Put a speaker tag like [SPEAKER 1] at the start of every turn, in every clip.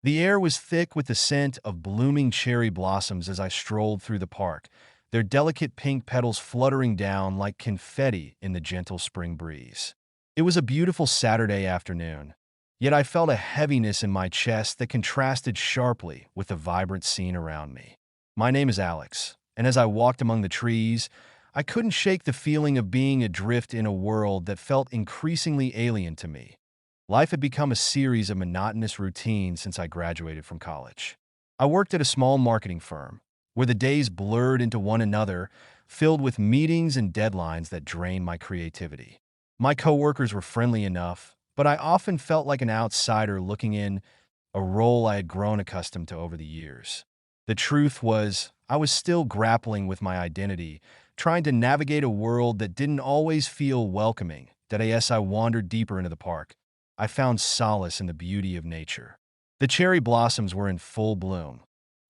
[SPEAKER 1] The air was thick with the scent of blooming cherry blossoms as I strolled through the park, their delicate pink petals fluttering down like confetti in the gentle spring breeze. It was a beautiful Saturday afternoon, yet I felt a heaviness in my chest that contrasted sharply with the vibrant scene around me. My name is Alex, and as I walked among the trees, I couldn't shake the feeling of being adrift in a world that felt increasingly alien to me. Life had become a series of monotonous routines since I graduated from college. I worked at a small marketing firm, where the days blurred into one another, filled with meetings and deadlines that drained my creativity. My coworkers were friendly enough, but I often felt like an outsider looking in, a role I had grown accustomed to over the years. The truth was, I was still grappling with my identity, trying to navigate a world that didn't always feel welcoming. As I wandered deeper into the park, I found solace in the beauty of nature. The cherry blossoms were in full bloom,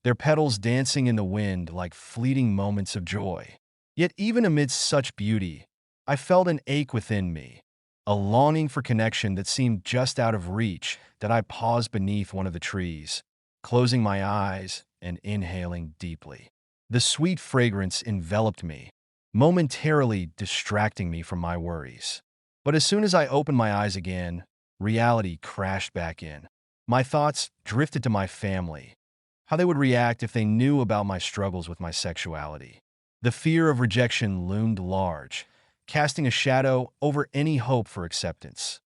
[SPEAKER 1] their petals dancing in the wind like fleeting moments of joy. Yet even amidst such beauty, I felt an ache within me, a longing for connection that seemed just out of reach. That I paused beneath one of the trees, closing my eyes and inhaling deeply. The sweet fragrance enveloped me, momentarily distracting me from my worries. But as soon as I opened my eyes again, reality crashed back in. My thoughts drifted to my family, how they would react if they knew about my struggles with my sexuality. The fear of rejection loomed large, casting a shadow over any hope for acceptance.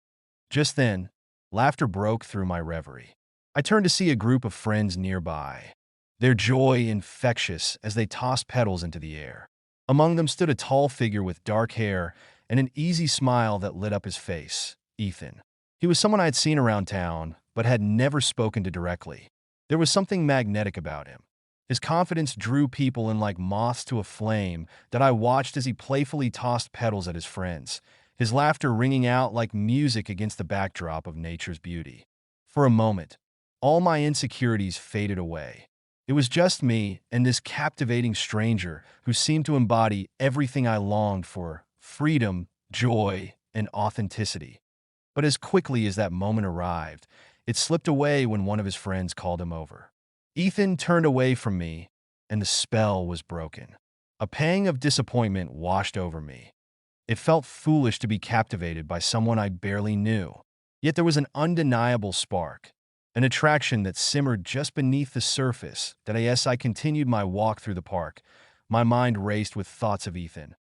[SPEAKER 1] Just then, laughter broke through my reverie. I turned to see a group of friends nearby, their joy infectious as they tossed petals into the air. Among them stood a tall figure with dark hair and an easy smile that lit up his face, Ethan. He was someone I had seen around town, but had never spoken to directly. There was something magnetic about him. His confidence drew people in like moths to a flame that I watched as he playfully tossed petals at his friends, his laughter ringing out like music against the backdrop of nature's beauty. For a moment, all my insecurities faded away. It was just me and this captivating stranger who seemed to embody everything I longed for: freedom, joy, and authenticity. But as quickly as that moment arrived, it slipped away when one of his friends called him over. Ethan turned away from me, and the spell was broken. A pang of disappointment washed over me. It felt foolish to be captivated by someone I barely knew. Yet there was an undeniable spark, an attraction that simmered just beneath the surface. As I continued my walk through the park, my mind raced with thoughts of Ethan.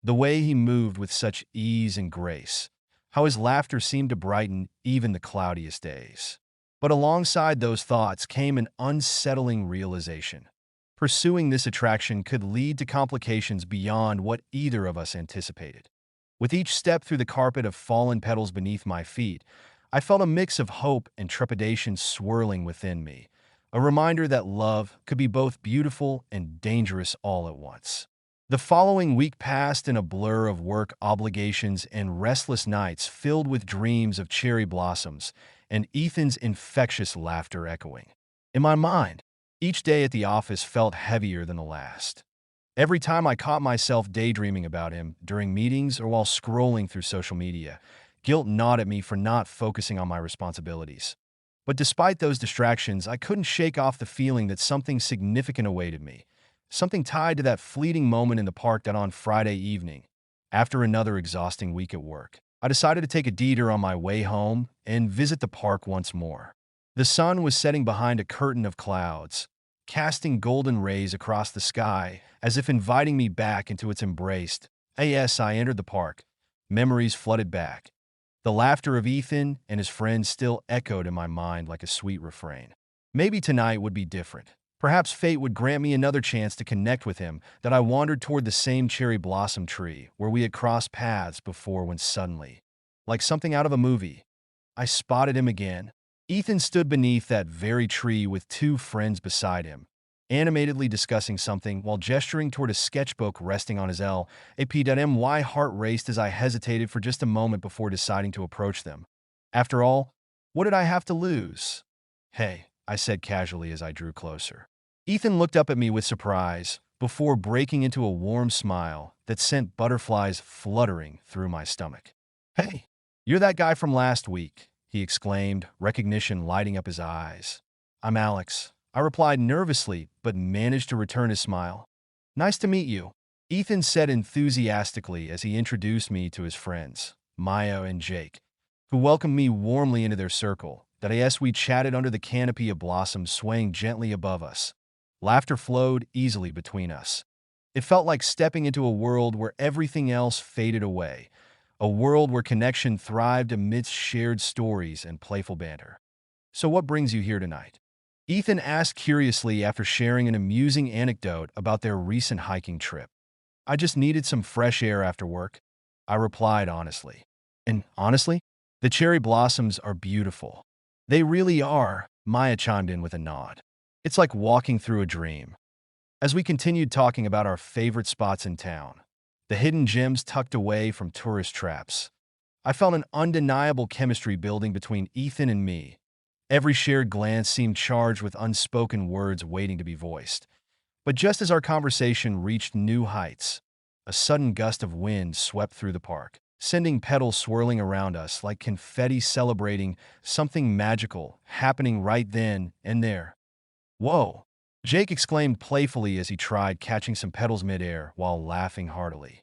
[SPEAKER 1] The way he moved with such ease and grace, how his laughter seemed to brighten even the cloudiest days. But alongside those thoughts came an unsettling realization. Pursuing this attraction could lead to complications beyond what either of us anticipated. With each step through the carpet of fallen petals beneath my feet, I felt a mix of hope and trepidation swirling within me, a reminder that love could be both beautiful and dangerous all at once. The following week passed in a blur of work obligations and restless nights filled with dreams of cherry blossoms and Ethan's infectious laughter echoing. In my mind, each day at the office felt heavier than the last. Every time I caught myself daydreaming about him during meetings or while scrolling through social media, guilt gnawed at me for not focusing on my responsibilities. But despite those distractions, I couldn't shake off the feeling that something significant awaited me, something tied to that fleeting moment in the park that on Friday evening, after another exhausting week at work, I decided to take a detour on my way home and visit the park once more. The sun was setting behind a curtain of clouds, casting golden rays across the sky as if inviting me back into its embrace. As I entered the park, memories flooded back. The laughter of Ethan and his friends still echoed in my mind like a sweet refrain. Maybe tonight would be different. Perhaps fate would grant me another chance to connect with him. That I wandered toward the same cherry blossom tree where we had crossed paths before when suddenly, like something out of a movie, I spotted him again. Ethan stood beneath that very tree with two friends beside him, animatedly discussing something while gesturing toward a sketchbook resting on his lap. My heart raced as I hesitated for just a moment before deciding to approach them. After all, what did I have to lose? "Hey," I said casually as I drew closer. Ethan looked up at me with surprise, before breaking into a warm smile that sent butterflies fluttering through my stomach. "Hey, you're that guy from last week," he exclaimed, recognition lighting up his eyes. I'm Alex. I replied nervously, but managed to return his smile. Nice to meet you, Ethan said enthusiastically as he introduced me to his friends, Maya and Jake, who welcomed me warmly into their circle. As we chatted under the canopy of blossoms swaying gently above us. Laughter flowed easily between us. It felt like stepping into a world where everything else faded away, a world where connection thrived amidst shared stories and playful banter. So what brings you here tonight? Ethan asked curiously after sharing an amusing anecdote about their recent hiking trip. I just needed some fresh air after work, I replied honestly. And honestly, the cherry blossoms are beautiful. They really are, Maya chimed in with a nod. It's like walking through a dream. As we continued talking about our favorite spots in town, the hidden gems tucked away from tourist traps, I felt an undeniable chemistry building between Ethan and me. Every shared glance seemed charged with unspoken words waiting to be voiced. But just as our conversation reached new heights, a sudden gust of wind swept through the park, sending petals swirling around us like confetti celebrating something magical happening right then and there. Whoa! Jake exclaimed playfully as he tried catching some petals midair while laughing heartily.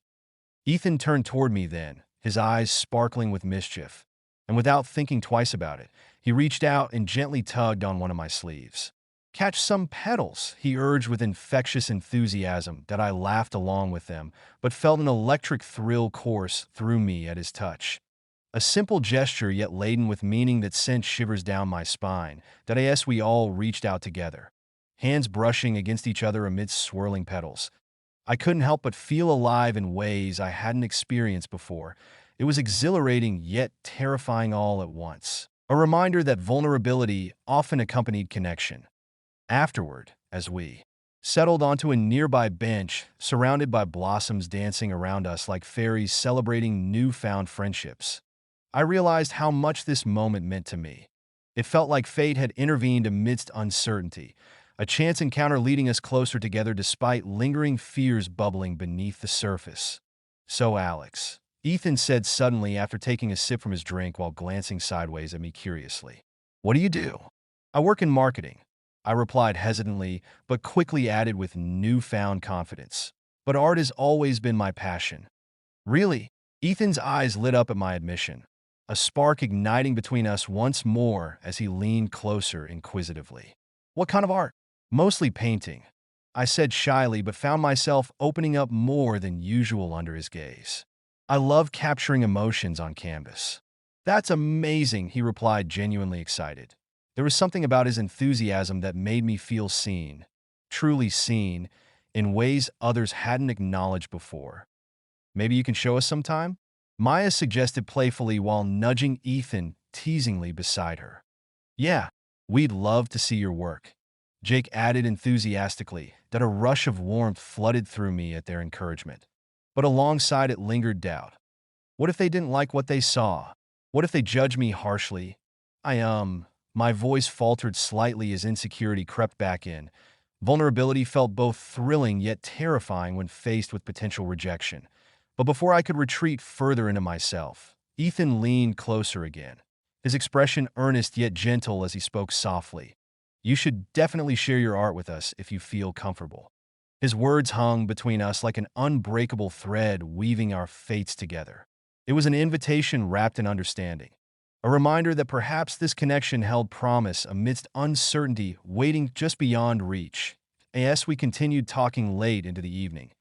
[SPEAKER 1] Ethan turned toward me then, his eyes sparkling with mischief, and without thinking twice about it, he reached out and gently tugged on one of my sleeves. Catch some petals, he urged with infectious enthusiasm that I laughed along with them, but felt an electric thrill course through me at his touch. A simple gesture yet laden with meaning that sent shivers down my spine, as we all reached out together, hands brushing against each other amidst swirling petals. I couldn't help but feel alive in ways I hadn't experienced before. It was exhilarating yet terrifying all at once. A reminder that vulnerability often accompanied connection. Afterward, as we settled onto a nearby bench, surrounded by blossoms dancing around us like fairies celebrating newfound friendships, I realized how much this moment meant to me. It felt like fate had intervened amidst uncertainty, a chance encounter leading us closer together despite lingering fears bubbling beneath the surface. So, Alex, Ethan said suddenly after taking a sip from his drink while glancing sideways at me curiously. What do you do? I work in marketing, I replied hesitantly, but quickly added with newfound confidence. But art has always been my passion. Really? Ethan's eyes lit up at my admission, a spark igniting between us once more as he leaned closer inquisitively. What kind of art? Mostly painting, I said shyly, but found myself opening up more than usual under his gaze. I love capturing emotions on canvas. That's amazing, he replied, genuinely excited. There was something about his enthusiasm that made me feel seen, truly seen, in ways others hadn't acknowledged before. Maybe you can show us sometime? Maya suggested playfully while nudging Ethan teasingly beside her. Yeah, we'd love to see your work, Jake added enthusiastically. That a rush of warmth flooded through me at their encouragement. But alongside it lingered doubt. What if they didn't like what they saw? What if they judged me harshly? My voice faltered slightly as insecurity crept back in. Vulnerability felt both thrilling yet terrifying when faced with potential rejection. But before I could retreat further into myself, Ethan leaned closer again, his expression earnest yet gentle as he spoke softly. You should definitely share your art with us if you feel comfortable. His words hung between us like an unbreakable thread weaving our fates together. It was an invitation wrapped in understanding, a reminder that perhaps this connection held promise amidst uncertainty waiting just beyond reach. As we continued talking late into the evening,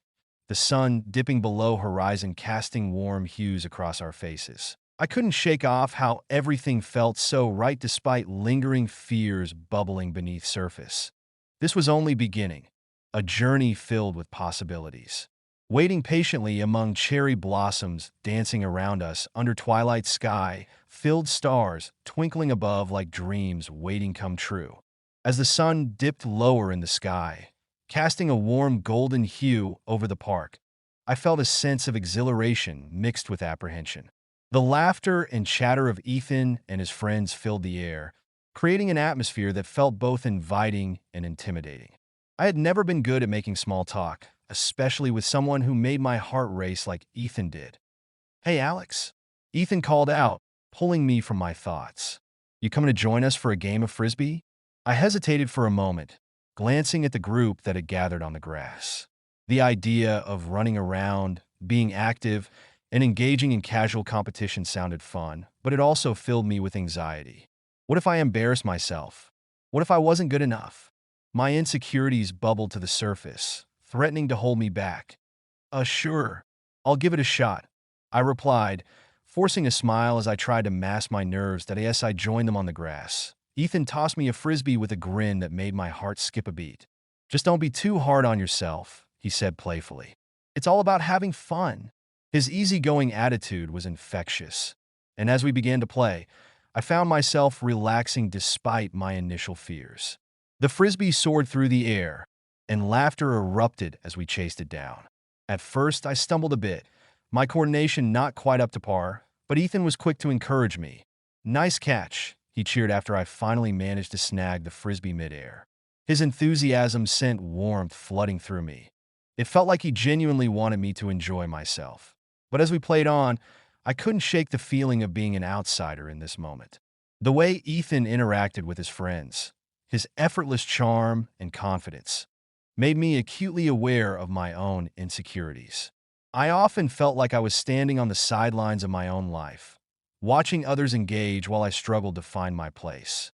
[SPEAKER 1] the sun dipping below horizon casting warm hues across our faces. I couldn't shake off how everything felt so right despite lingering fears bubbling beneath surface. This was only beginning, a journey filled with possibilities. Waiting patiently among cherry blossoms dancing around us under twilight sky, filled stars twinkling above like dreams waiting come true. As the sun dipped lower in the sky, casting a warm golden hue over the park, I felt a sense of exhilaration mixed with apprehension. The laughter and chatter of Ethan and his friends filled the air, creating an atmosphere that felt both inviting and intimidating. I had never been good at making small talk, especially with someone who made my heart race like Ethan did. Hey, Alex, Ethan called out, pulling me from my thoughts. You coming to join us for a game of frisbee? I hesitated for a moment, glancing at the group that had gathered on the grass. The idea of running around, being active, and engaging in casual competition sounded fun, but it also filled me with anxiety. What if I embarrassed myself? What if I wasn't good enough? My insecurities bubbled to the surface, threatening to hold me back. Sure. I'll give it a shot, I replied, forcing a smile as I tried to mask my nerves that as I joined them on the grass. Ethan tossed me a frisbee with a grin that made my heart skip a beat. Just don't be too hard on yourself, he said playfully. It's all about having fun. His easygoing attitude was infectious, and as we began to play, I found myself relaxing despite my initial fears. The frisbee soared through the air, and laughter erupted as we chased it down. At first, I stumbled a bit, my coordination not quite up to par, but Ethan was quick to encourage me. Nice catch, he cheered after I finally managed to snag the frisbee midair. His enthusiasm sent warmth flooding through me. It felt like he genuinely wanted me to enjoy myself. But as we played on, I couldn't shake the feeling of being an outsider in this moment. The way Ethan interacted with his friends, his effortless charm and confidence, made me acutely aware of my own insecurities. I often felt like I was standing on the sidelines of my own life, watching others engage while I struggled to find my place.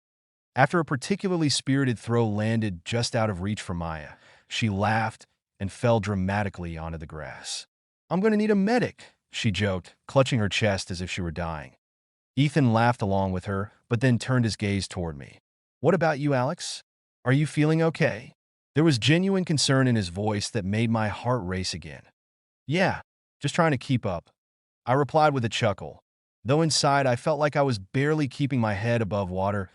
[SPEAKER 1] After a particularly spirited throw landed just out of reach for Maya, she laughed and fell dramatically onto the grass. I'm going to need a medic, she joked, clutching her chest as if she were dying. Ethan laughed along with her, but then turned his gaze toward me. What about you, Alex? Are you feeling okay? There was genuine concern in his voice that made my heart race again. Yeah, just trying to keep up, I replied with a chuckle, though inside I felt like I was barely keeping my head above water.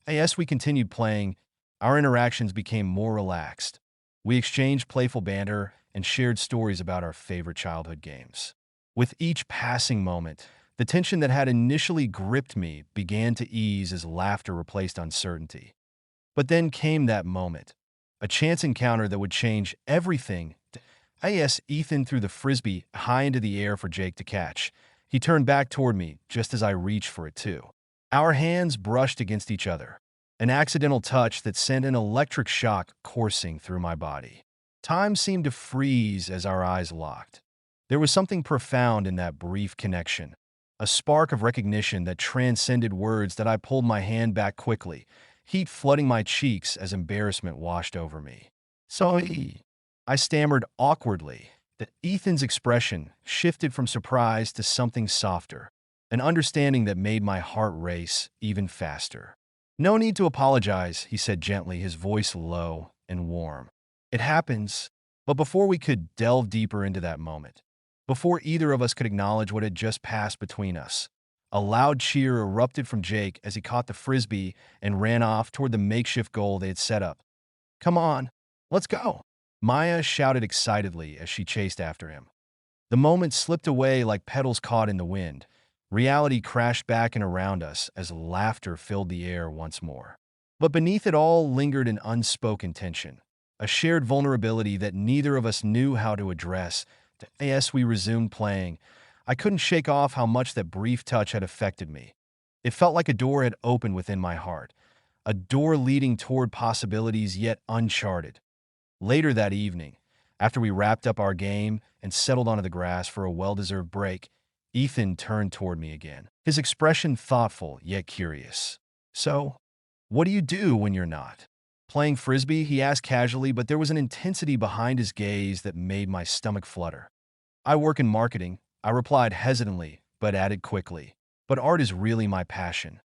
[SPEAKER 1] As we continued playing, our interactions became more relaxed. We exchanged playful banter and shared stories about our favorite childhood games. With each passing moment, the tension that had initially gripped me began to ease as laughter replaced uncertainty. But then came that moment, a chance encounter that would change everything. Ethan threw the frisbee high into the air for Jake to catch. He turned back toward me just as I reached for it too. Our hands brushed against each other, an accidental touch that sent an electric shock coursing through my body. Time seemed to freeze as our eyes locked. There was something profound in that brief connection, a spark of recognition that transcended words that I pulled my hand back quickly, heat flooding my cheeks as embarrassment washed over me. Sorry, I stammered awkwardly. That Ethan's expression shifted from surprise to something softer, an understanding that made my heart race even faster. No need to apologize, he said gently, his voice low and warm. It happens, but before we could delve deeper into that moment, before either of us could acknowledge what had just passed between us, a loud cheer erupted from Jake as he caught the frisbee and ran off toward the makeshift goal they had set up. Come on, let's go, Maya shouted excitedly as she chased after him. The moment slipped away like petals caught in the wind. Reality crashed back and around us as laughter filled the air once more. But beneath it all lingered an unspoken tension, a shared vulnerability that neither of us knew how to address. As we resumed playing, I couldn't shake off how much that brief touch had affected me. It felt like a door had opened within my heart, a door leading toward possibilities yet uncharted. Later that evening, after we wrapped up our game and settled onto the grass for a well-deserved break, Ethan turned toward me again, his expression thoughtful yet curious. So, what do you do when you're not playing frisbee? He asked casually, but there was an intensity behind his gaze that made my stomach flutter. I work in marketing, I replied hesitantly, but added quickly. But art is really my passion.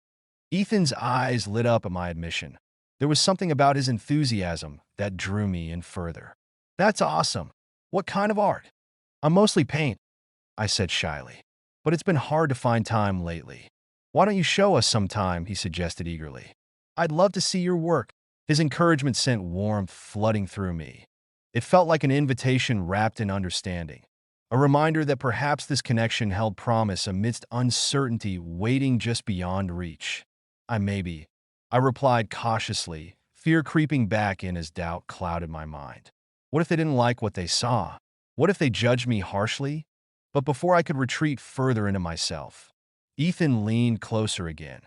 [SPEAKER 1] Ethan's eyes lit up at my admission. There was something about his enthusiasm that drew me in further. That's awesome. What kind of art? I mostly paint, I said shyly. But it's been hard to find time lately. Why don't you show us sometime, he suggested eagerly. I'd love to see your work. His encouragement sent warmth flooding through me. It felt like an invitation wrapped in understanding, a reminder that perhaps this connection held promise amidst uncertainty waiting just beyond reach. I replied cautiously, fear creeping back in as doubt clouded my mind. What if they didn't like what they saw? What if they judged me harshly? But before I could retreat further into myself, Ethan leaned closer again,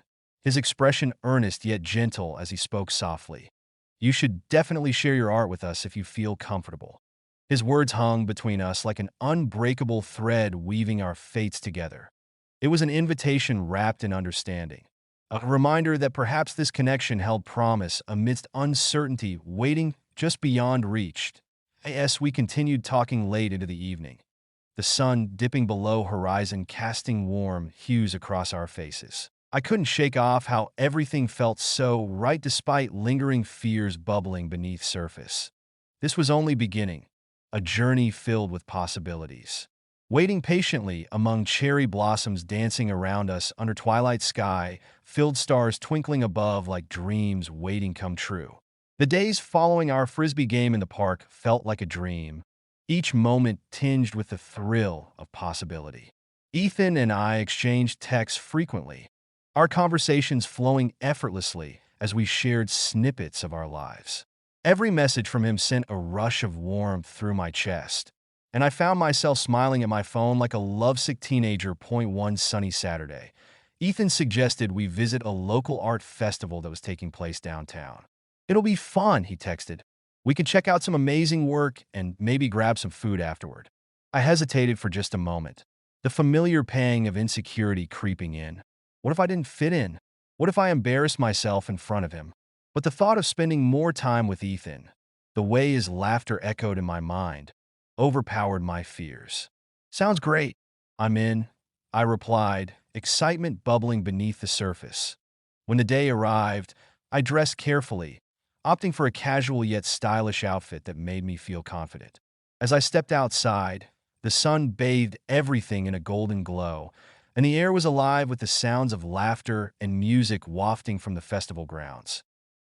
[SPEAKER 1] his expression earnest yet gentle as he spoke softly. "You should definitely share your art with us if you feel comfortable." His words hung between us like an unbreakable thread weaving our fates together. It was an invitation wrapped in understanding, a reminder that perhaps this connection held promise amidst uncertainty waiting just beyond reach. As we continued talking late into the evening, the sun dipping below horizon casting warm hues across our faces. I couldn't shake off how everything felt so right despite lingering fears bubbling beneath surface. This was only beginning, a journey filled with possibilities. Waiting patiently among cherry blossoms dancing around us under twilight sky, filled stars twinkling above like dreams waiting come true. The days following our frisbee game in the park felt like a dream, each moment tinged with the thrill of possibility. Ethan and I exchanged texts frequently, our conversations flowing effortlessly as we shared snippets of our lives. Every message from him sent a rush of warmth through my chest, and I found myself smiling at my phone like a lovesick teenager. One sunny Saturday, Ethan suggested we visit a local art festival that was taking place downtown. "It'll be fun," he texted. "We can check out some amazing work and maybe grab some food afterward." I hesitated for just a moment, the familiar pang of insecurity creeping in. What if I didn't fit in? What if I embarrassed myself in front of him? But the thought of spending more time with Ethan, the way his laughter echoed in my mind, overpowered my fears. "Sounds great. I'm in," I replied, excitement bubbling beneath the surface. When the day arrived, I dressed carefully, opting for a casual yet stylish outfit that made me feel confident. As I stepped outside, the sun bathed everything in a golden glow, and the air was alive with the sounds of laughter and music wafting from the festival grounds.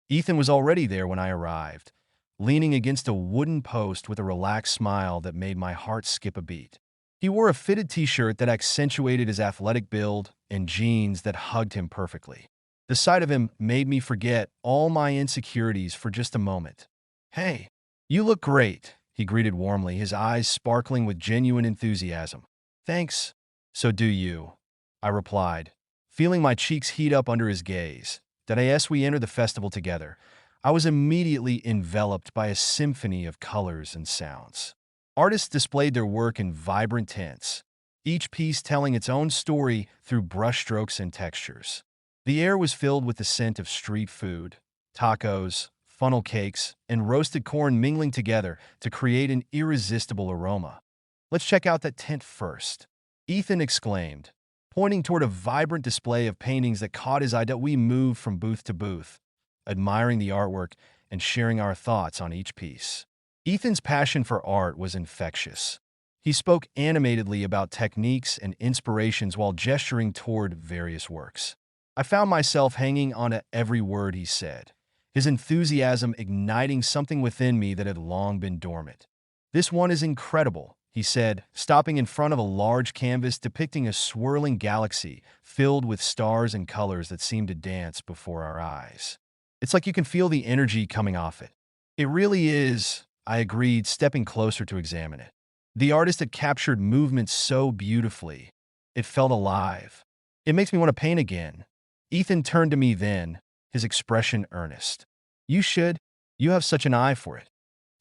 [SPEAKER 1] Ethan was already there when I arrived, leaning against a wooden post with a relaxed smile that made my heart skip a beat. He wore a fitted t-shirt that accentuated his athletic build and jeans that hugged him perfectly. The sight of him made me forget all my insecurities for just a moment. "Hey, you look great," he greeted warmly, his eyes sparkling with genuine enthusiasm. "Thanks. So do you," I replied, feeling my cheeks heat up under his gaze. As we entered the festival together, I was immediately enveloped by a symphony of colors and sounds. Artists displayed their work in vibrant tints, each piece telling its own story through brushstrokes and textures. The air was filled with the scent of street food, tacos, funnel cakes, and roasted corn mingling together to create an irresistible aroma. "Let's check out that tent first," Ethan exclaimed, pointing toward a vibrant display of paintings that caught his eye. We moved from booth to booth, admiring the artwork and sharing our thoughts on each piece. Ethan's passion for art was infectious. He spoke animatedly about techniques and inspirations while gesturing toward various works. I found myself hanging on to every word he said, his enthusiasm igniting something within me that had long been dormant. "This one is incredible," he said, stopping in front of a large canvas depicting a swirling galaxy filled with stars and colors that seemed to dance before our eyes. "It's like you can feel the energy coming off it." "It really is," I agreed, stepping closer to examine it. The artist had captured movement so beautifully. It felt alive. "It makes me want to paint again." Ethan turned to me then, his expression earnest. "You should. You have such an eye for it."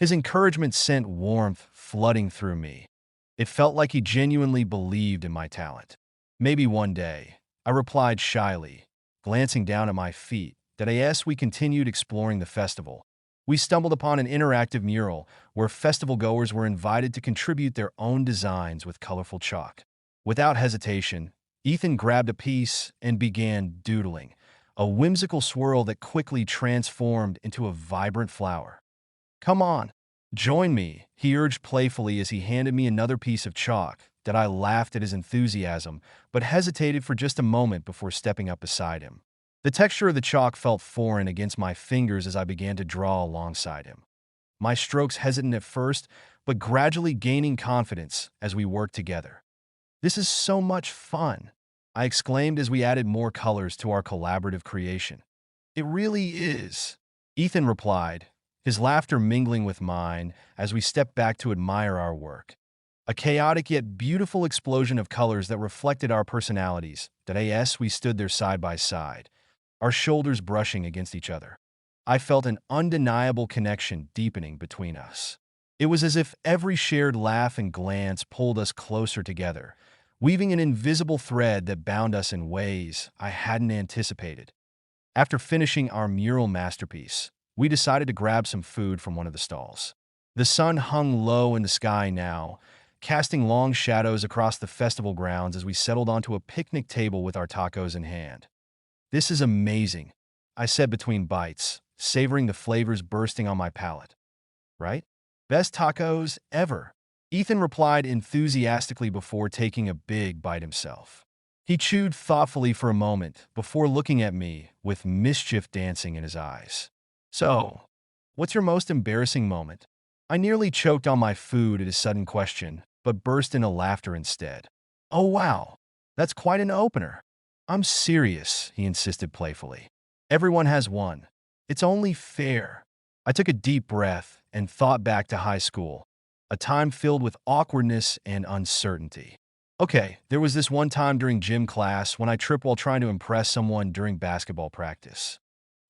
[SPEAKER 1] His encouragement sent warmth flooding through me. It felt like he genuinely believed in my talent. "Maybe one day," I replied shyly, glancing down at my feet. As we continued exploring the festival, we stumbled upon an interactive mural where festival goers were invited to contribute their own designs with colorful chalk. Without hesitation, Ethan grabbed a piece and began doodling, a whimsical swirl that quickly transformed into a vibrant flower. "Come on, join me," he urged playfully as he handed me another piece of chalk. I laughed at his enthusiasm, but hesitated for just a moment before stepping up beside him. The texture of the chalk felt foreign against my fingers as I began to draw alongside him. My strokes hesitant at first, but gradually gaining confidence as we worked together. "This is so much fun," I exclaimed as we added more colors to our collaborative creation. "It really is," Ethan replied, his laughter mingling with mine as we stepped back to admire our work. A chaotic yet beautiful explosion of colors that reflected our personalities. As we stood there side by side, our shoulders brushing against each other. I felt an undeniable connection deepening between us. It was as if every shared laugh and glance pulled us closer together, weaving an invisible thread that bound us in ways I hadn't anticipated. After finishing our mural masterpiece, we decided to grab some food from one of the stalls. The sun hung low in the sky now, casting long shadows across the festival grounds as we settled onto a picnic table with our tacos in hand. "This is amazing," I said between bites, savoring the flavors bursting on my palate. "Right? Best tacos ever," Ethan replied enthusiastically before taking a big bite himself. He chewed thoughtfully for a moment before looking at me with mischief dancing in his eyes. "So, what's your most embarrassing moment?" I nearly choked on my food at his sudden question, but burst into laughter instead. "Oh wow, that's quite an opener." "I'm serious," he insisted playfully. "Everyone has one. It's only fair." I took a deep breath and thought back to high school, a time filled with awkwardness and uncertainty. Okay, there was this one time during gym class when I tripped while trying to impress someone during basketball practice.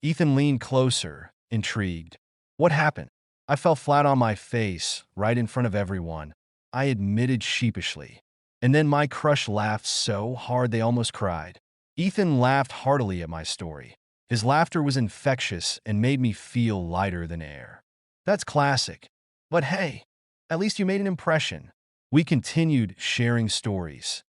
[SPEAKER 1] Ethan leaned closer, intrigued. "What happened?" I fell flat on my face, right in front of everyone. I admitted sheepishly. And then my crush laughed so hard they almost cried. Ethan laughed heartily at my story. His laughter was infectious and made me feel lighter than air. "That's classic. But hey, at least you made an impression." We continued sharing stories,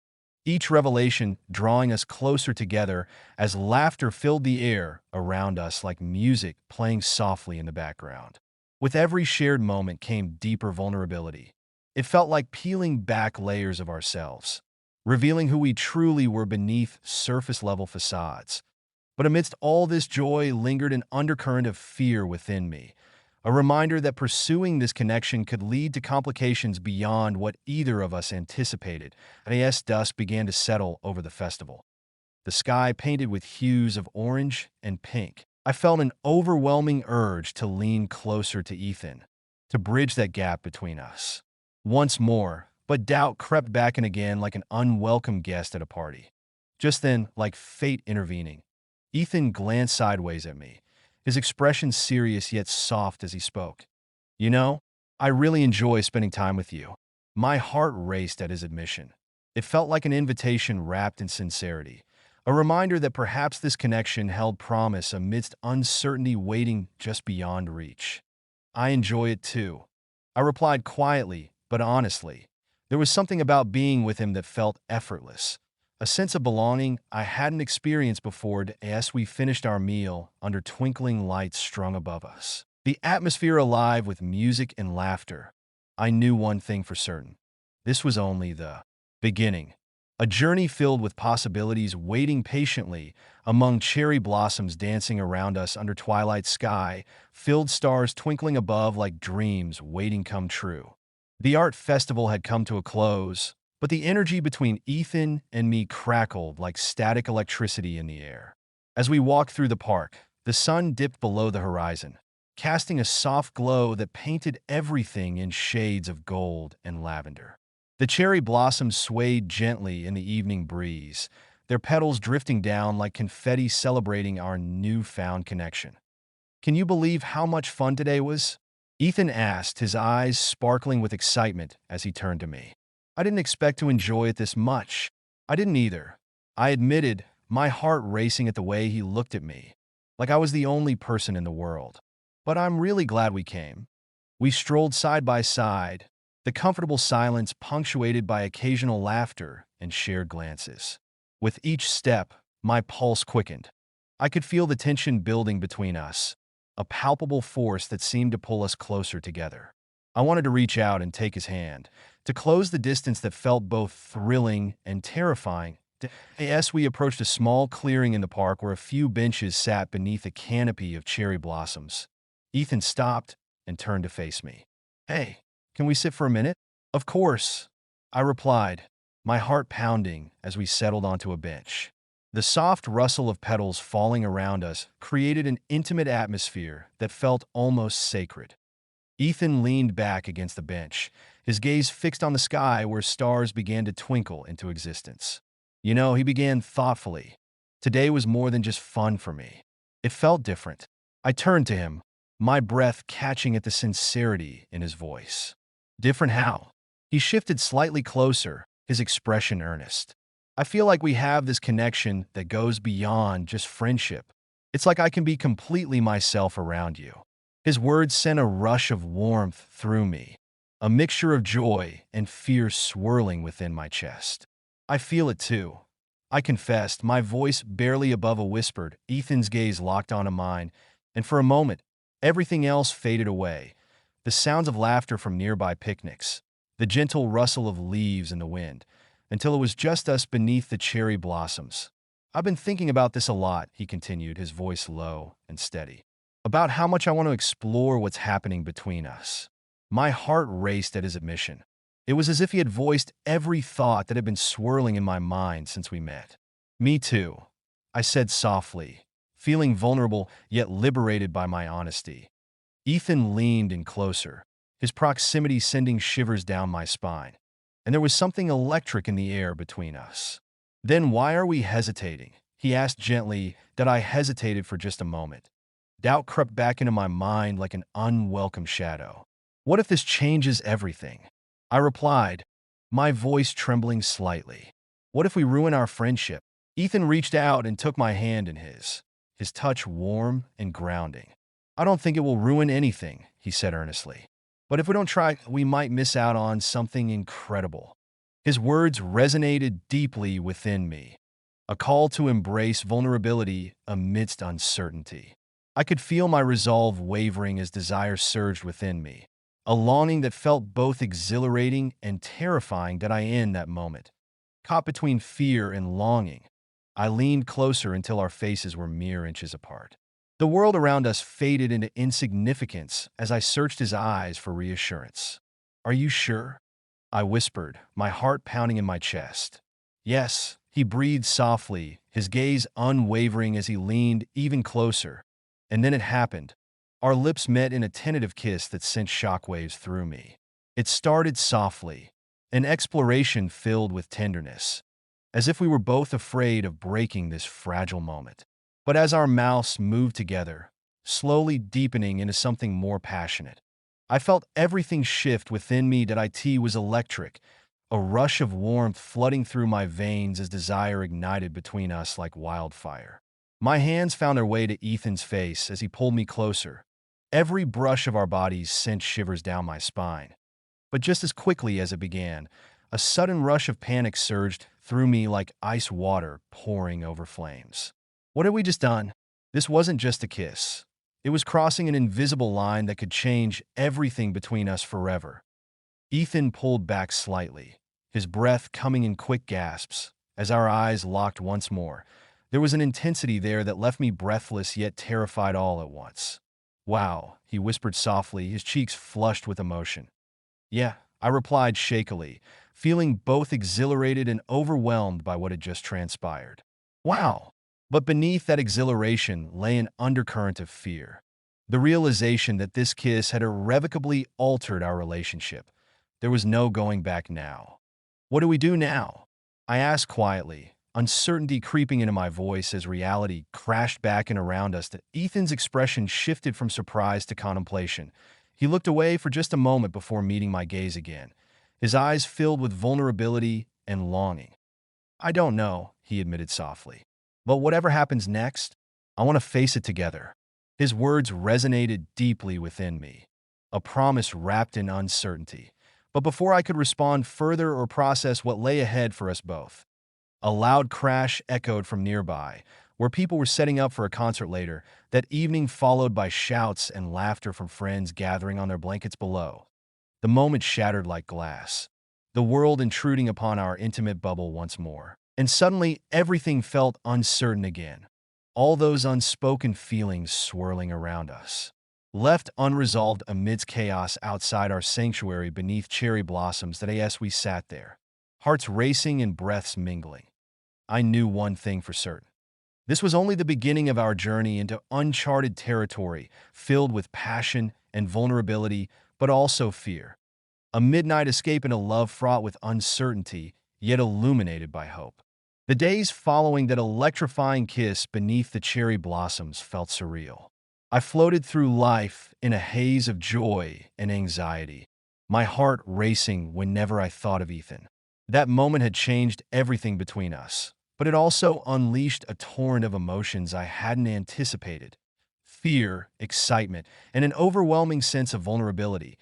[SPEAKER 1] each revelation drawing us closer together as laughter filled the air around us like music playing softly in the background. With every shared moment came deeper vulnerability. It felt like peeling back layers of ourselves, revealing who we truly were beneath surface-level facades. But amidst all this joy lingered an undercurrent of fear within me, a reminder that pursuing this connection could lead to complications beyond what either of us anticipated. As dusk began to settle over the festival, the sky painted with hues of orange and pink, I felt an overwhelming urge to lean closer to Ethan, to bridge that gap between us. Once more, but doubt crept back in again like an unwelcome guest at a party. Just then, like fate intervening, Ethan glanced sideways at me, his expression serious yet soft as he spoke. "You know, I really enjoy spending time with you." My heart raced at his admission. It felt like an invitation wrapped in sincerity, a reminder that perhaps this connection held promise amidst uncertainty waiting just beyond reach. "I enjoy it too," I replied quietly but honestly. There was something about being with him that felt effortless, a sense of belonging I hadn't experienced before as we finished our meal under twinkling lights strung above us. The atmosphere alive with music and laughter. I knew one thing for certain. This was only the beginning. A journey filled with possibilities waiting patiently among cherry blossoms dancing around us under twilight sky, filled stars twinkling above like dreams waiting come true. The art festival had come to a close, but the energy between Ethan and me crackled like static electricity in the air. As we walked through the park, the sun dipped below the horizon, casting a soft glow that painted everything in shades of gold and lavender. The cherry blossoms swayed gently in the evening breeze, their petals drifting down like confetti celebrating our newfound connection. "Can you believe how much fun today was?" Ethan asked, his eyes sparkling with excitement as he turned to me. "I didn't expect to enjoy it this much." "I didn't either," I admitted, my heart racing at the way he looked at me, like I was the only person in the world. "But I'm really glad we came." We strolled side by side, the comfortable silence punctuated by occasional laughter and shared glances. With each step, my pulse quickened. I could feel the tension building between us, a palpable force that seemed to pull us closer together. I wanted to reach out and take his hand, to close the distance that felt both thrilling and terrifying. As we approached a small clearing in the park where a few benches sat beneath a canopy of cherry blossoms, Ethan stopped and turned to face me. "Hey, can we sit for a minute?" "Of course," I replied, my heart pounding as we settled onto a bench. The soft rustle of petals falling around us created an intimate atmosphere that felt almost sacred. Ethan leaned back against the bench, his gaze fixed on the sky where stars began to twinkle into existence. "You know," he began thoughtfully, Today was more than just fun for me. It felt different. I turned to him, my breath catching at the sincerity in his voice. Different how? He shifted slightly closer, his expression earnest. I feel like we have this connection that goes beyond just friendship. It's like I can be completely myself around you. His words sent a rush of warmth through me, a mixture of joy and fear swirling within my chest. I feel it too. I confessed, my voice barely above a whisper. Ethan's gaze locked onto mine, and for a moment, everything else faded away. The sounds of laughter from nearby picnics, the gentle rustle of leaves in the wind, until it was just us beneath the cherry blossoms. I've been thinking about this a lot, he continued, his voice low and steady, about how much I want to explore what's happening between us. My heart raced at his admission. It was as if he had voiced every thought that had been swirling in my mind since we met. Me too, I said softly, feeling vulnerable yet liberated by my honesty. Ethan leaned in closer, his proximity sending shivers down my spine, and there was something electric in the air between us. Then why are we hesitating? He asked gently. That I hesitated for just a moment. Doubt crept back into my mind like an unwelcome shadow. What if this changes everything? I replied, my voice trembling slightly. What if we ruin our friendship? Ethan reached out and took my hand in his touch warm and grounding. I don't think it will ruin anything, he said earnestly. But if we don't try, we might miss out on something incredible. His words resonated deeply within me, a call to embrace vulnerability amidst uncertainty. I could feel my resolve wavering as desire surged within me, a longing that felt both exhilarating and terrifying. That I in that moment, caught between fear and longing, I leaned closer until our faces were mere inches apart. The world around us faded into insignificance as I searched his eyes for reassurance. Are you sure? I whispered, my heart pounding in my chest. Yes, he breathed softly, his gaze unwavering as he leaned even closer. And then it happened. Our lips met in a tentative kiss that sent shockwaves through me. It started softly, an exploration filled with tenderness, as if we were both afraid of breaking this fragile moment. But as our mouths moved together, slowly deepening into something more passionate, I felt everything shift within me. That it was electric, a rush of warmth flooding through my veins as desire ignited between us like wildfire. My hands found their way to Ethan's face as he pulled me closer. Every brush of our bodies sent shivers down my spine. But just as quickly as it began, a sudden rush of panic surged through me like ice water pouring over flames. What had we just done? This wasn't just a kiss. It was crossing an invisible line that could change everything between us forever. Ethan pulled back slightly, his breath coming in quick gasps. As our eyes locked once more, there was an intensity there that left me breathless yet terrified all at once. Wow, he whispered softly, his cheeks flushed with emotion. Yeah, I replied shakily, feeling both exhilarated and overwhelmed by what had just transpired. Wow! But beneath that exhilaration lay an undercurrent of fear. The realization that this kiss had irrevocably altered our relationship. There was no going back now. What do we do now? I asked quietly, uncertainty creeping into my voice as reality crashed back in around us. Ethan's expression shifted from surprise to contemplation. He looked away for just a moment before meeting my gaze again, his eyes filled with vulnerability and longing. I don't know, he admitted softly. But whatever happens next, I want to face it together. His words resonated deeply within me, a promise wrapped in uncertainty. But before I could respond further or process what lay ahead for us both, a loud crash echoed from nearby, where people were setting up for a concert later, that evening followed by shouts and laughter from friends gathering on their blankets below. The moment shattered like glass, the world intruding upon our intimate bubble once more. And suddenly, everything felt uncertain again, all those unspoken feelings swirling around us. Left unresolved amidst chaos outside our sanctuary beneath cherry blossoms, that as we sat there, hearts racing and breaths mingling, I knew one thing for certain. This was only the beginning of our journey into uncharted territory, filled with passion and vulnerability, but also fear. A midnight escape in a love fraught with uncertainty, yet illuminated by hope. The days following that electrifying kiss beneath the cherry blossoms felt surreal. I floated through life in a haze of joy and anxiety, my heart racing whenever I thought of Ethan. That moment had changed everything between us, but it also unleashed a torrent of emotions I hadn't anticipated. Fear, excitement, and an overwhelming sense of vulnerability.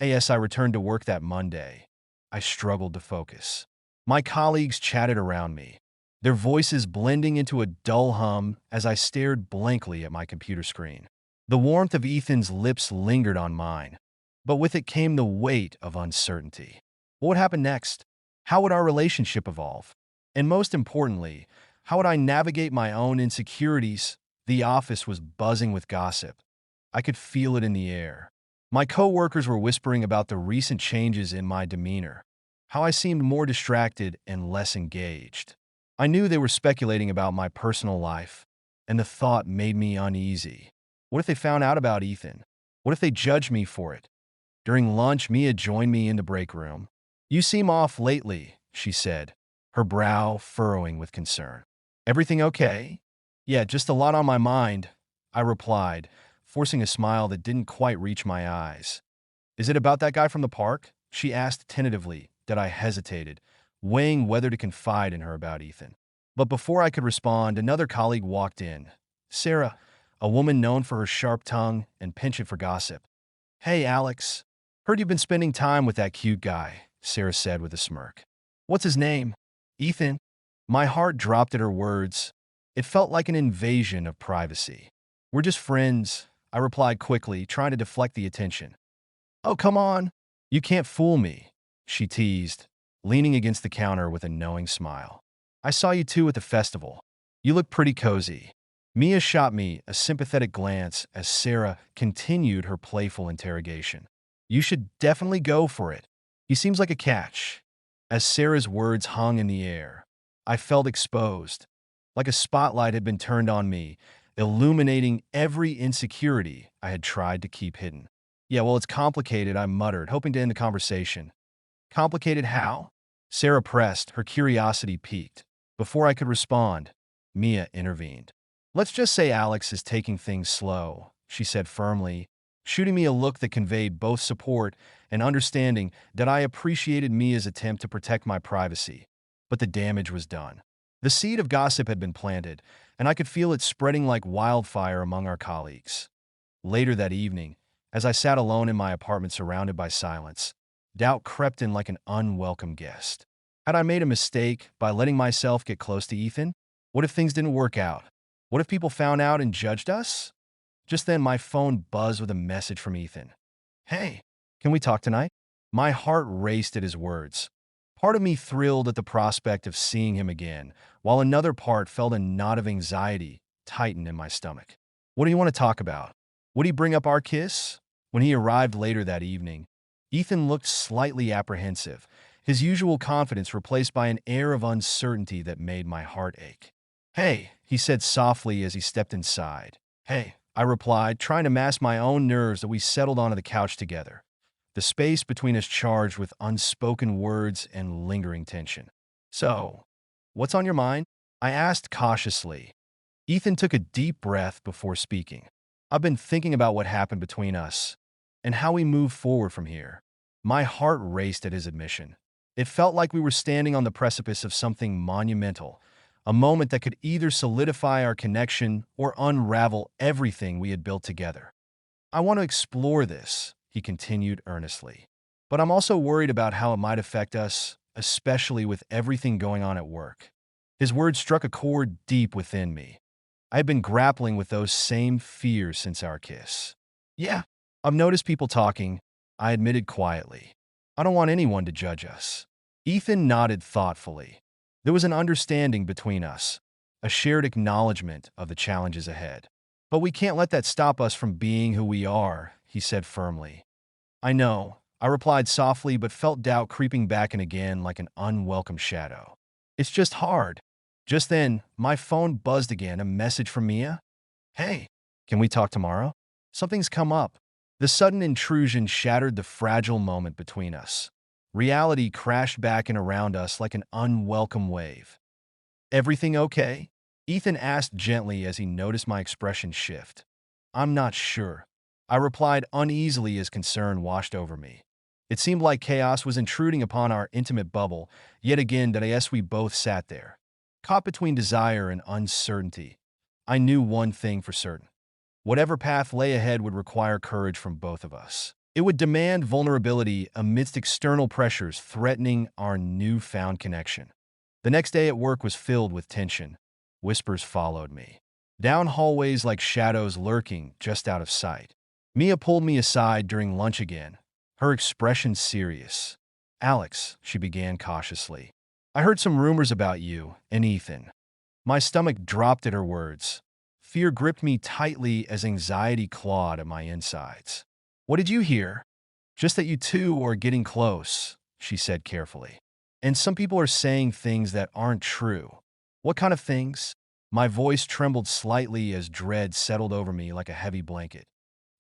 [SPEAKER 1] As I returned to work that Monday, I struggled to focus. My colleagues chatted around me, their voices blending into a dull hum as I stared blankly at my computer screen. The warmth of Ethan's lips lingered on mine, but with it came the weight of uncertainty. What would happen next? How would our relationship evolve? And most importantly, how would I navigate my own insecurities? The office was buzzing with gossip. I could feel it in the air. My coworkers were whispering about the recent changes in my demeanor, how I seemed more distracted and less engaged. I knew they were speculating about my personal life, and the thought made me uneasy. What if they found out about Ethan? What if they judged me for it? During lunch, Mia joined me in the break room. "You seem off lately," she said, her brow furrowing with concern. "Everything okay?" "Yeah, just a lot on my mind," I replied, forcing a smile that didn't quite reach my eyes. "Is it about that guy from the park?" she asked tentatively. That I hesitated, weighing whether to confide in her about Ethan. But before I could respond, another colleague walked in. Sarah, a woman known for her sharp tongue and penchant for gossip. "Hey, Alex. Heard you've been spending time with that cute guy," Sarah said with a smirk. "What's his name?" "Ethan." My heart dropped at her words. It felt like an invasion of privacy. "We're just friends," I replied quickly, trying to deflect the attention. "Oh, come on. You can't fool me," she teased, leaning against the counter with a knowing smile. "I saw you two at the festival. You look pretty cozy." Mia shot me a sympathetic glance as Sarah continued her playful interrogation. "You should definitely go for it. He seems like a catch." As Sarah's words hung in the air, I felt exposed, like a spotlight had been turned on me, illuminating every insecurity I had tried to keep hidden. "Yeah, well, it's complicated," I muttered, hoping to end the conversation. "Complicated how?" Sarah pressed, her curiosity piqued. Before I could respond, Mia intervened. "Let's just say Alex is taking things slow," she said firmly, shooting me a look that conveyed both support and understanding. That I appreciated Mia's attempt to protect my privacy. But the damage was done. The seed of gossip had been planted, and I could feel it spreading like wildfire among our colleagues. Later that evening, as I sat alone in my apartment surrounded by silence, doubt crept in like an unwelcome guest. Had I made a mistake by letting myself get close to Ethan? What if things didn't work out? What if people found out and judged us? Just then, my phone buzzed with a message from Ethan. "Hey, can we talk tonight?" My heart raced at his words. Part of me thrilled at the prospect of seeing him again, while another part felt a knot of anxiety tighten in my stomach. "What do you want to talk about?" Would he bring up our kiss? When he arrived later that evening, Ethan looked slightly apprehensive, his usual confidence replaced by an air of uncertainty that made my heart ache. "Hey," he said softly as he stepped inside. "Hey," I replied, trying to mask my own nerves as we settled onto the couch together, the space between us charged with unspoken words and lingering tension. "So, what's on your mind?" I asked cautiously. Ethan took a deep breath before speaking. "I've been thinking about what happened between us and how we move forward from here." My heart raced at his admission. It felt like we were standing on the precipice of something monumental, a moment that could either solidify our connection or unravel everything we had built together. "I want to explore this," he continued earnestly. "But I'm also worried about how it might affect us, especially with everything going on at work." His words struck a chord deep within me. I had been grappling with those same fears since our kiss. "Yeah, I've noticed people talking," I admitted quietly. "I don't want anyone to judge us." Ethan nodded thoughtfully. There was an understanding between us, a shared acknowledgement of the challenges ahead. "But we can't let that stop us from being who we are," he said firmly. "I know," I replied softly, but felt doubt creeping back in again like an unwelcome shadow. "It's just hard." Just then, my phone buzzed again, a message from Mia. "Hey, can we talk tomorrow? Something's come up." The sudden intrusion shattered the fragile moment between us. Reality crashed back in around us like an unwelcome wave. Everything okay? Ethan asked gently as he noticed my expression shift. I'm not sure. I replied uneasily as concern washed over me. It seemed like chaos was intruding upon our intimate bubble. Yet again, as we both sat there, caught between desire and uncertainty. I knew one thing for certain. Whatever path lay ahead would require courage from both of us. It would demand vulnerability amidst external pressures threatening our newfound connection. The next day at work was filled with tension. Whispers followed me, down hallways like shadows lurking just out of sight. Mia pulled me aside during lunch again, her expression serious. Alex, she began cautiously, I heard some rumors about you and Ethan. My stomach dropped at her words. Fear gripped me tightly as anxiety clawed at my insides. What did you hear? Just that you two are getting close, she said carefully. And some people are saying things that aren't true. What kind of things? My voice trembled slightly as dread settled over me like a heavy blanket.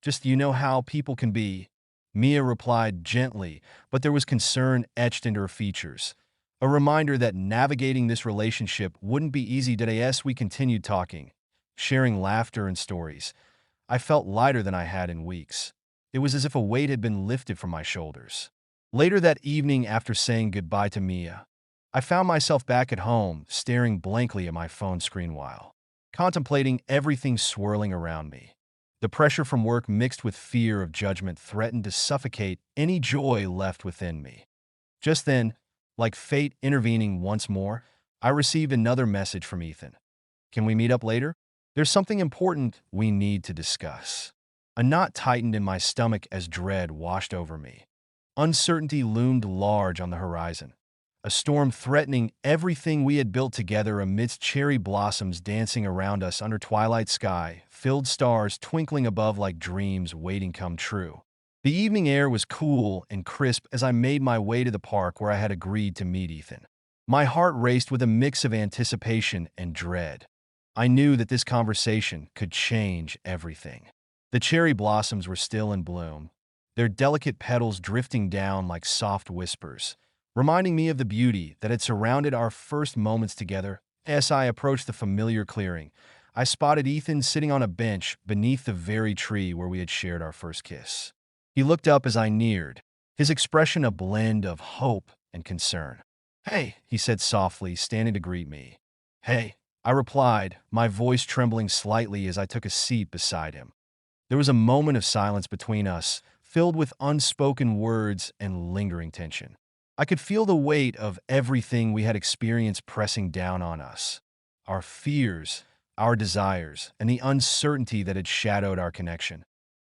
[SPEAKER 1] Just you know how people can be. Mia replied gently, but there was concern etched into her features. A reminder that navigating this relationship wouldn't be easy. As we continued talking, sharing laughter and stories, I felt lighter than I had in weeks. It was as if a weight had been lifted from my shoulders. Later that evening, after saying goodbye to Mia, I found myself back at home, staring blankly at my phone screen while contemplating everything swirling around me. The pressure from work mixed with fear of judgment threatened to suffocate any joy left within me. Just then, like fate intervening once more, I received another message from Ethan. Can we meet up later? There's something important we need to discuss. A knot tightened in my stomach as dread washed over me. Uncertainty loomed large on the horizon, a storm threatening everything we had built together amidst cherry blossoms dancing around us under twilight sky, filled stars twinkling above like dreams waiting come true. The evening air was cool and crisp as I made my way to the park where I had agreed to meet Ethan. My heart raced with a mix of anticipation and dread. I knew that this conversation could change everything. The cherry blossoms were still in bloom, their delicate petals drifting down like soft whispers, reminding me of the beauty that had surrounded our first moments together. As I approached the familiar clearing, I spotted Ethan sitting on a bench beneath the very tree where we had shared our first kiss. He looked up as I neared, his expression a blend of hope and concern. Hey, he said softly, standing to greet me. Hey, I replied, my voice trembling slightly as I took a seat beside him. There was a moment of silence between us, filled with unspoken words and lingering tension. I could feel the weight of everything we had experienced pressing down on us. Our fears, our desires, and the uncertainty that had shadowed our connection.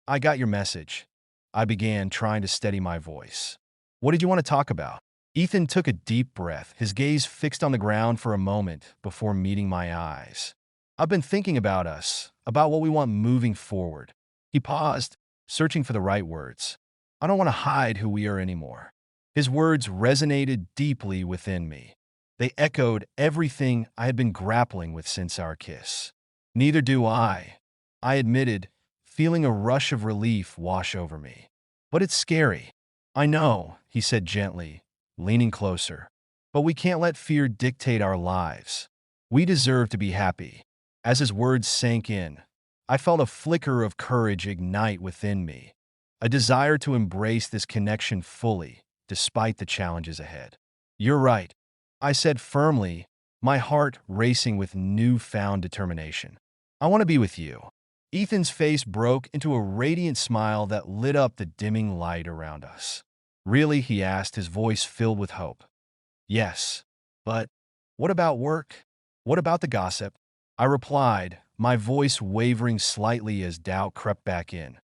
[SPEAKER 1] I got your message. I began, trying to steady my voice. What did you want to talk about? Ethan took a deep breath, his gaze fixed on the ground for a moment before meeting my eyes. I've been thinking about us, about what we want moving forward. He paused, searching for the right words. I don't want to hide who we are anymore. His words resonated deeply within me. They echoed everything I had been grappling with since our kiss. Neither do I admitted, feeling a rush of relief wash over me. But it's scary. I know, he said gently, leaning closer. But we can't let fear dictate our lives. We deserve to be happy. As his words sank in, I felt a flicker of courage ignite within me, a desire to embrace this connection fully, despite the challenges ahead. You're right, I said firmly, my heart racing with newfound determination. I want to be with you. Ethan's face broke into a radiant smile that lit up the dimming light around us. Really, he asked, his voice filled with hope. Yes, but what about work? What about the gossip? I replied, my voice wavering slightly as doubt crept back in.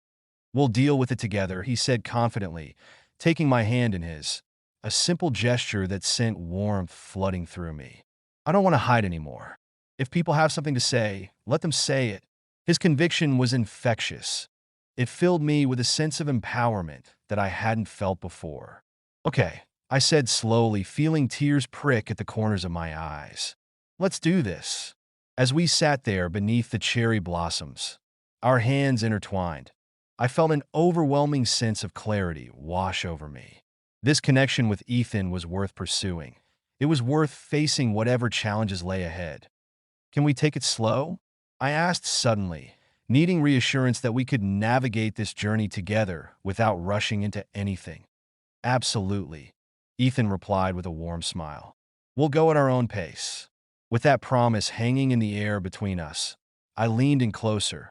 [SPEAKER 1] We'll deal with it together, he said confidently, taking my hand in his, a simple gesture that sent warmth flooding through me. I don't want to hide anymore. If people have something to say, let them say it. His conviction was infectious. It filled me with a sense of empowerment that I hadn't felt before. Okay, I said slowly, feeling tears prick at the corners of my eyes. Let's do this. As we sat there beneath the cherry blossoms, our hands intertwined, I felt an overwhelming sense of clarity wash over me. This connection with Ethan was worth pursuing, It was worth facing whatever challenges lay ahead. Can we take it slow? I asked suddenly, needing reassurance that we could navigate this journey together without rushing into anything. Absolutely, Ethan replied with a warm smile. We'll go at our own pace. With that promise hanging in the air between us, I leaned in closer,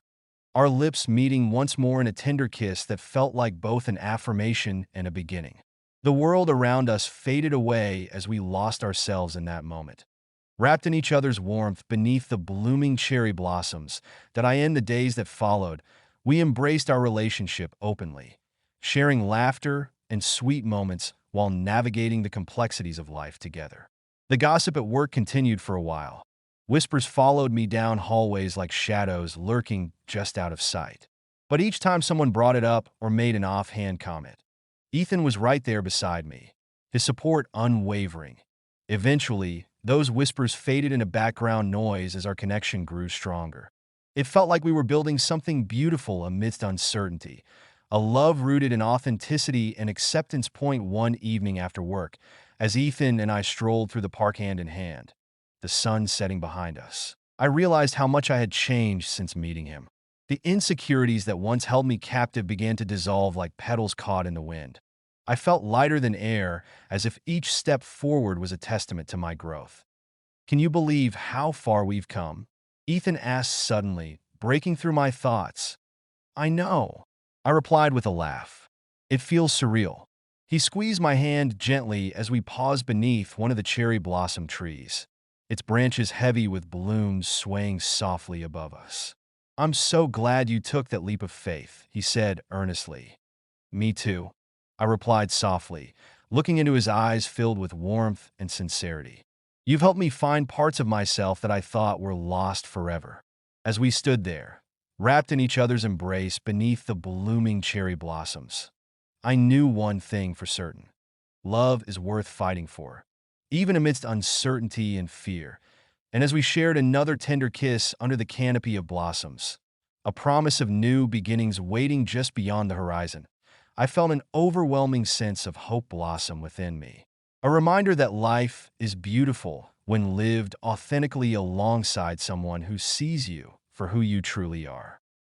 [SPEAKER 1] our lips meeting once more in a tender kiss that felt like both an affirmation and a beginning. The world around us faded away as we lost ourselves in that moment. Wrapped in each other's warmth beneath the blooming cherry blossoms that I in the days that followed, we embraced our relationship openly, sharing laughter and sweet moments while navigating the complexities of life together. The gossip at work continued for a while. Whispers followed me down hallways like shadows lurking just out of sight. But each time someone brought it up or made an offhand comment, Ethan was right there beside me, his support unwavering. Eventually, those whispers faded into background noise as our connection grew stronger. It felt like we were building something beautiful amidst uncertainty, a love rooted in authenticity and acceptance. One evening after work, as Ethan and I strolled through the park hand in hand, the sun setting behind us, I realized how much I had changed since meeting him. The insecurities that once held me captive began to dissolve like petals caught in the wind. I felt lighter than air, as if each step forward was a testament to my growth. Can you believe how far we've come? Ethan asked suddenly, breaking through my thoughts. I know, I replied with a laugh. It feels surreal. He squeezed my hand gently as we paused beneath one of the cherry blossom trees, its branches heavy with blooms swaying softly above us. I'm so glad you took that leap of faith, he said earnestly. Me too, I replied softly, looking into his eyes filled with warmth and sincerity. You've helped me find parts of myself that I thought were lost forever. As we stood there, wrapped in each other's embrace beneath the blooming cherry blossoms, I knew one thing for certain. Love is worth fighting for, even amidst uncertainty and fear. And as we shared another tender kiss under the canopy of blossoms, a promise of new beginnings waiting just beyond the horizon, I felt an overwhelming sense of hope blossom within me. A reminder that life is beautiful when lived authentically alongside someone who sees you for who you truly are.